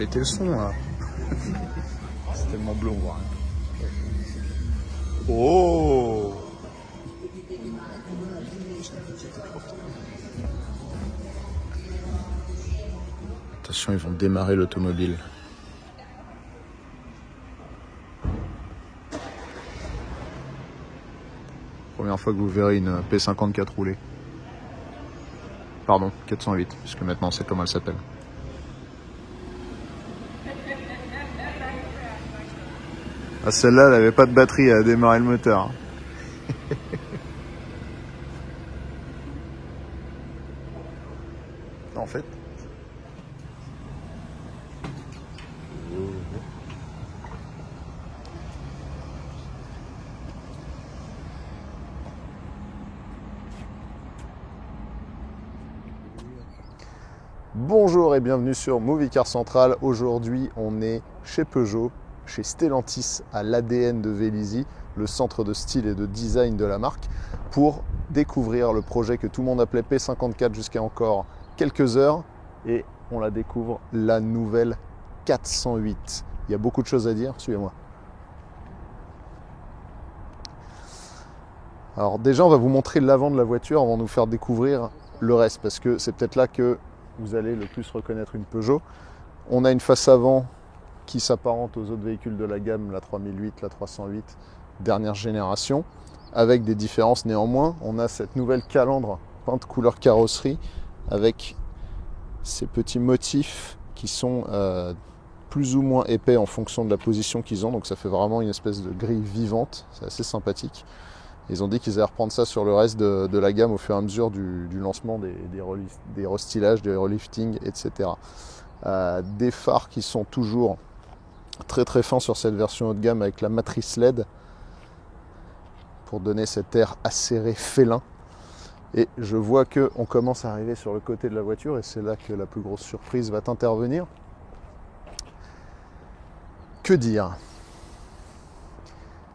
péter le son là. C'est tellement bleu, on voit rien. Oh! Attention, ils vont démarrer l'automobile. Première fois que vous verrez une P54 rouler. Pardon, 408, puisque maintenant on sait comment elle s'appelle. Ah, celle-là, elle avait pas de batterie à démarrer le moteur. En fait. Bonjour et bienvenue sur Movie Car Central. Aujourd'hui, on est chez Peugeot, chez Stellantis à l'ADN de Vélizy, le centre de style et de design de la marque, pour découvrir le projet que tout le monde appelait P54 jusqu'à encore quelques heures. Et on la découvre, la nouvelle 408. Il y a beaucoup de choses à dire, suivez-moi. Alors déjà, on va vous montrer l'avant de la voiture avant de vous faire découvrir le reste, parce que c'est peut-être là que vous allez le plus reconnaître une Peugeot. On a une face avant qui s'apparente aux autres véhicules de la gamme, la 3008, la 308, dernière génération, avec des différences néanmoins. On a cette nouvelle calandre peinte couleur carrosserie, avec ces petits motifs qui sont plus ou moins épais en fonction de la position qu'ils ont, donc ça fait vraiment une espèce de grille vivante, c'est assez sympathique. Ils ont dit qu'ils allaient reprendre ça sur le reste de la gamme au fur et à mesure du lancement des restylages, des reliftings, etc. Des phares qui sont toujours très très fins sur cette version haut de gamme avec la matrice LED pour donner cet air acéré félin. Et je vois qu'on commence à arriver sur le côté de la voiture et c'est là que la plus grosse surprise va intervenir. Que dire ?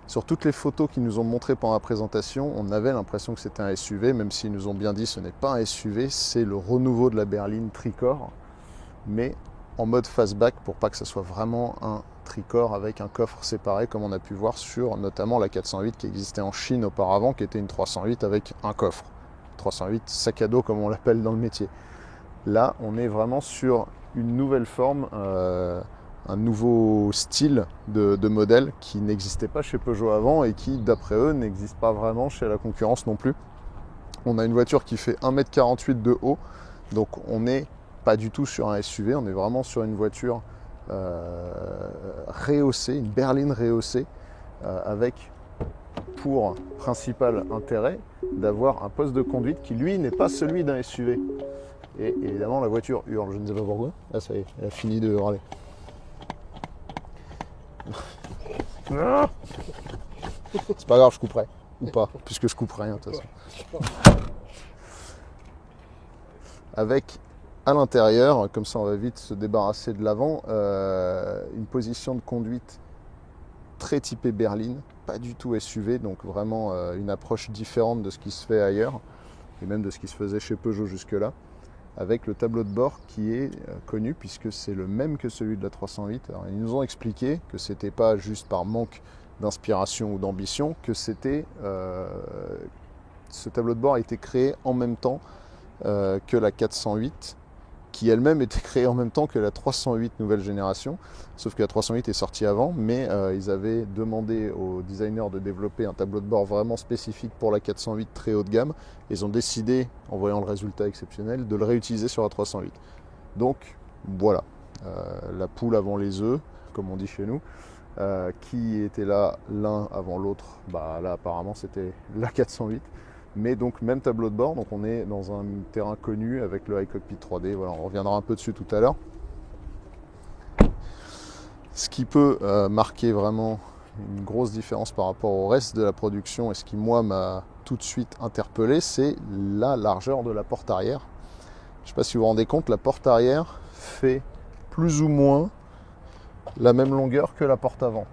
Sur toutes les photos qu'ils nous ont montrées pendant la présentation, on avait l'impression que c'était un SUV, même s'ils nous ont bien dit que ce n'est pas un SUV, c'est le renouveau de la berline tricorps, mais en mode fastback pour pas que ce soit vraiment un tricorps avec un coffre séparé, comme on a pu voir sur notamment la 408 qui existait en Chine auparavant, qui était une 308 avec un coffre. 308 sac à dos comme on l'appelle dans le métier. Là, on est vraiment sur une nouvelle forme, un nouveau style de modèle qui n'existait pas chez Peugeot avant et qui, d'après eux, n'existe pas vraiment chez la concurrence non plus. On a une voiture qui fait 1,48 m de haut, donc on n'est pas du tout sur un SUV, on est vraiment sur une voiture rehaussée, une berline rehaussée, avec pour principal intérêt d'avoir un poste de conduite qui, lui, n'est pas celui d'un SUV. Et évidemment, la voiture hurle, je ne sais pas pourquoi. Ah, ça y est, elle a fini de hurler. C'est pas grave, je couperai. Ou pas, puisque je couperai rien de toute façon. Avec à l'intérieur, comme ça on va vite se débarrasser de l'avant, une position de conduite très typée berline, pas du tout SUV, donc vraiment une approche différente de ce qui se fait ailleurs, et même de ce qui se faisait chez Peugeot jusque-là, avec le tableau de bord qui est connu puisque c'est le même que celui de la 308. Alors, ils nous ont expliqué que c'était pas juste par manque d'inspiration ou d'ambition, que c'était ce tableau de bord a été créé en même temps que la 408, qui elle-même était créée en même temps que la 308 nouvelle génération, sauf que la 308 est sortie avant, mais ils avaient demandé aux designers de développer un tableau de bord vraiment spécifique pour la 408 très haut de gamme. Ils ont décidé, en voyant le résultat exceptionnel, de le réutiliser sur la 308. Donc voilà, la poule avant les œufs, comme on dit chez nous. Qui était là l'un avant l'autre, bah là apparemment c'était la 408. Mais donc même tableau de bord, donc on est dans un terrain connu avec le iCockpit 3D, voilà, on reviendra un peu dessus tout à l'heure. Ce qui peut marquer vraiment une grosse différence par rapport au reste de la production et ce qui moi m'a tout de suite interpellé, c'est la largeur de la porte arrière. Je ne sais pas si vous vous rendez compte, la porte arrière fait plus ou moins la même longueur que la porte avant,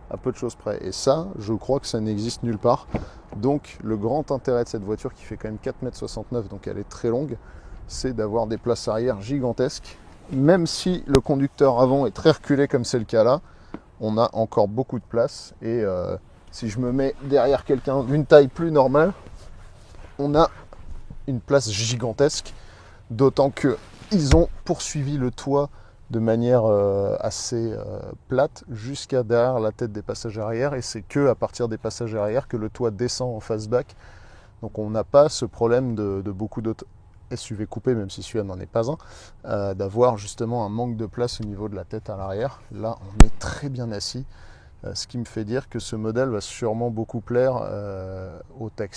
à peu de choses près. Et ça, je crois que ça n'existe nulle part. Donc le grand intérêt de cette voiture, qui fait quand même 4,69 m, donc elle est très longue, c'est d'avoir des places arrière gigantesques même si le conducteur avant est très reculé comme c'est le cas là, on a encore beaucoup de place. Et si je me mets derrière quelqu'un d'une taille plus normale, on a une place gigantesque, d'autant qu'ils ont poursuivi le toit de manière assez plate jusqu'à derrière la tête des passagers arrière, et c'est que à partir des passagers arrière que le toit descend en face-back. Donc on n'a pas ce problème de beaucoup d'autres SUV coupés, même si celui-là n'en est pas un, d'avoir justement un manque de place au niveau de la tête à l'arrière. Là, on est très bien assis, ce qui me fait dire que ce modèle va sûrement beaucoup plaire aux taxis